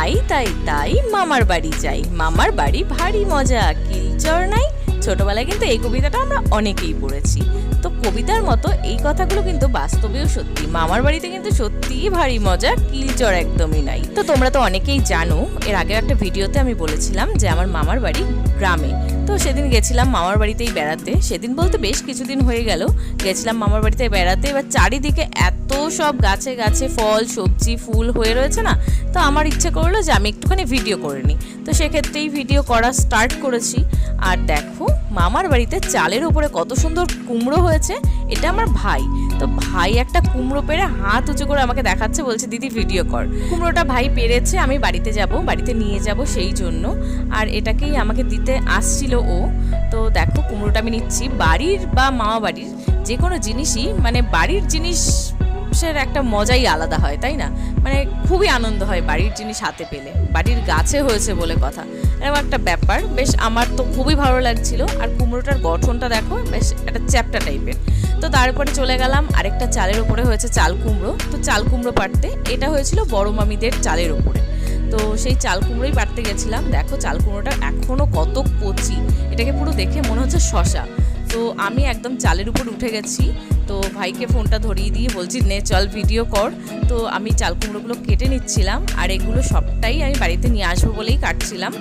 তাই তাই তাই মামার বাড়ি যাই, মামার বাড়ি ভারী মজা, কিলচর নাই। ছোটবেলায় কিন্তু এই কবিতাটা আমরা অনেকেই পড়েছি। তো কবিতার মতো এই কথাগুলো কিন্তু বাস্তবেও সত্যি। মামার বাড়িতে কিন্তু সত্যিই ভারী মজা, কিলচর একদমই নাই। তো তোমরা তো অনেকেই জানো, এর আগের একটা ভিডিওতে আমি বলেছিলাম যে আমার মামার বাড়ি গ্রামে। তো সেদিন গেছিলাম মামার বাড়িতেই বেড়াতে। সেদিন বলতে বেশ কিছুদিন হয়ে গেল গেছিলাম মামার বাড়িতে বেড়াতে। এবার চারিদিকে এত সব গাছে গাছে ফল সবজি ফুল হয়ে রয়েছে না, তো আমার ইচ্ছে করলো যে আমি একটুখানি ভিডিও করে নিই। তো সেক্ষেত্রেই ভিডিও করা স্টার্ট করেছি। আর দেখো মামার বাড়িতে চালের উপরে কত সুন্দর কুমড়ো হয়েছে। এটা আমার ভাই। তো ভাই একটা কুমড়ো পেড়ে হাত উঁচু করে আমাকে দেখাচ্ছে, বলছে দিদি ভিডিও কর। কুমড়োটা ভাই পেরেছে, আমি বাড়িতে যাব, বাড়িতে নিয়ে যাব সেই জন্য। আর এটাকেই আমাকে দিতে আসছিল ও। তো দেখো কুমড়োটা আমি নিচ্ছি। বাড়ির বা মামা বাড়ির যে কোনো জিনিসই, মানে বাড়ির জিনিসের একটা মজাই আলাদা হয়, তাই না? মানে খুবই আনন্দ হয় বাড়ির জিনিস হাতে পেলে, বাড়ির গাছে হয়েছে বলে কথা, এরকম একটা ব্যাপার। বেশ আমার তো খুবই ভালো লাগছিল। আর কুমড়োটার গঠনটা দেখো, বেশ একটা চ্যাপ্টা টাইপের। তো তারপরে চলে গেলাম আরেকটা চালের উপরে হয়েছে চাল কুমড়ো। তো চাল কুমড়ো পাড়তে, এটা হয়েছিল বড় মামিদের চালের উপরে। তো সেই চাল কুমড়োই পাড়তে গেছিলাম। দেখো চাল কুমড়োটা এখনো কত কচি, এটাকে পুরো দেখে মনে হচ্ছে শশা। তো আমি একদম চালের উপর উঠে গেছি। তো ভাইকে ফোনটা ধরিয়ে দিয়ে বলছি নে চল ভিডিও কর। তো আমি চাল কুমড়োগুলো কেটে নিচ্ছিলাম, আর এগুলো সবটাই আমি বাড়িতে নিয়ে আসবো বলেই কাটছিলাম।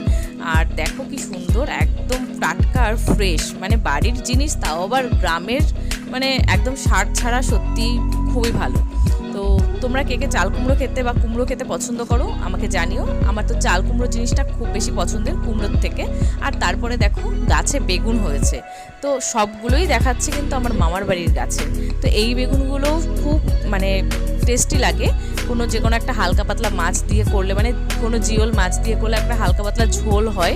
আর দেখো কি সুন্দর, একদম টাটকা আর ফ্রেশ, মানে বাড়ির জিনিস, তাও আবার গ্রামের, মানে একদম সার ছাড়া, সত্যি খুবই ভালো। তো তোমরা কে কে চাল কুমড়ো খেতে বা কুমড়ো খেতে পছন্দ করো আমাকে জানিও। আমার তো চাল কুমড়ো জিনিসটা খুব বেশি পছন্দের কুমড়োর থেকে। আর তারপরে দেখো গাছে বেগুন হয়েছে। তো সবগুলোই দেখাচ্ছে কিন্তু আমার মামার বাড়ির গাছে। তো এই বেগুনগুলো খুব মানে টেস্টি লাগে। যে কোনো একটা হালকা পাতলা মাছ দিয়ে করলে, মানে কোনো জিওল মাছ দিয়ে করলে একটা হালকা পাতলা ঝোল হয়,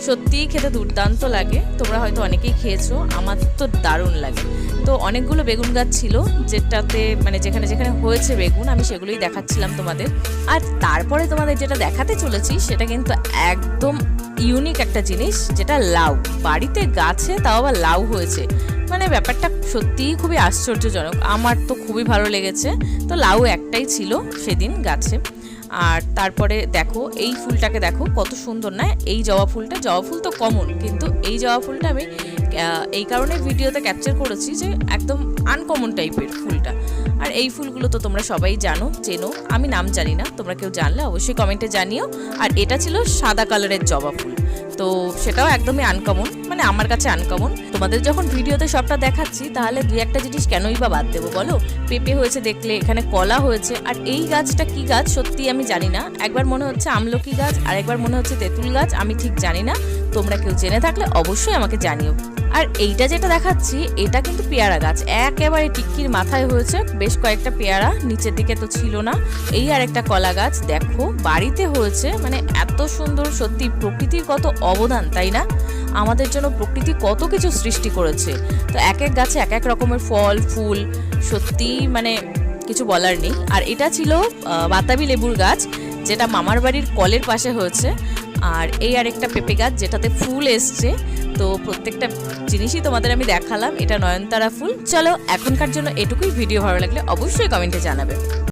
সত্যিই খেতে দুর্দান্ত লাগে। তোমরা হয়তো অনেকেই খেয়েছো, আমার তো দারুণ লাগে। তো অনেকগুলো বেগুন গাছ ছিল, যেটাতে মানে যেখানে যেখানে হয়েছে বেগুন আমি সেগুলোই দেখাচ্ছিলাম তোমাদের। আর তারপরে তোমাদের যেটা দেখাতে চলেছি সেটা কিন্তু একদম ইউনিক একটা জিনিস, যেটা লাউ। বাড়িতে গাছে তাও আবার লাউ হয়েছে, মানে ব্যাপারটা সত্যিই খুবই আশ্চর্যজনক। আমার তো খুবই ভালো লেগেছে। তো লাউ একটাই ছিল সেদিন গাছে। আর তারপরে দেখো এই ফুলটাকে দেখো কত সুন্দর না, এই জবা ফুলটা। জবা ফুল তো কমন, কিন্তু এই জবা ফুলটা আমি এই কারণে ভিডিওতে ক্যাপচার করেছি যে একদম আনকমন টাইপের ফুলটা। আর এই ফুলগুলো তো তোমরা সবাই জানো, চেনো, আমি নাম জানি না, তোমরা কেউ জানলে অবশ্যই কমেন্টে জানিও। আর এটা ছিল সাদা কালারের জবা ফুল। তো সেটাও একদমই আনকমন, মানে আমার কাছে আনকমন। তোমাদের যখন ভিডিওতে সবটা দেখাচ্ছি, তাহলে দুই একটা জিনিস কেনই বা বাদ দেবো বলো? পেঁপে হয়েছে দেখলে, এখানে কলা হয়েছে। আর এই গাছটা কি গাছ সত্যি আমি জানি না। একবার মনে হচ্ছে আমলকি গাছ, আর একবার মনে হচ্ছে তেঁতুল গাছ, আমি ঠিক জানি না। তোমরা কেউ জেনে থাকলে অবশ্যই আমাকে জানিও। আর এইটা যেটা দেখাচ্ছি, এটা কিন্তু পেয়ারা গাছ, একেবারে টিক্কির মাথায় হয়েছে বেশ কয়েকটা পেয়ারা, নিচের দিকে তো ছিল না। এই আর একটা কলা গাছ দেখো বাড়িতে হয়েছে, মানে এত সুন্দর। সত্যি প্রকৃতির কত অবদান, তাই না? আমাদের জন্য প্রকৃতি কত কিছু সৃষ্টি করেছে। তো এক এক গাছে এক এক রকমের ফল ফুল, সত্যি মানে কিছু বলার নেই। আর এটা ছিল বাতাবি লেবুর গাছ, যেটা মামার বাড়ির কলের পাশে হয়েছে। আর এই আরেকটা পেঁপে গাছ, যেটাতে ফুল এসছে। তো প্রত্যেকটা জিনিসই তোমাদের আমি দেখালাম। এটা নয়নতারা ফুল। চলো এখনকার জন্য এটুকুই। ভিডিও ভালো লাগলে অবশ্যই কমেন্টে জানাবে।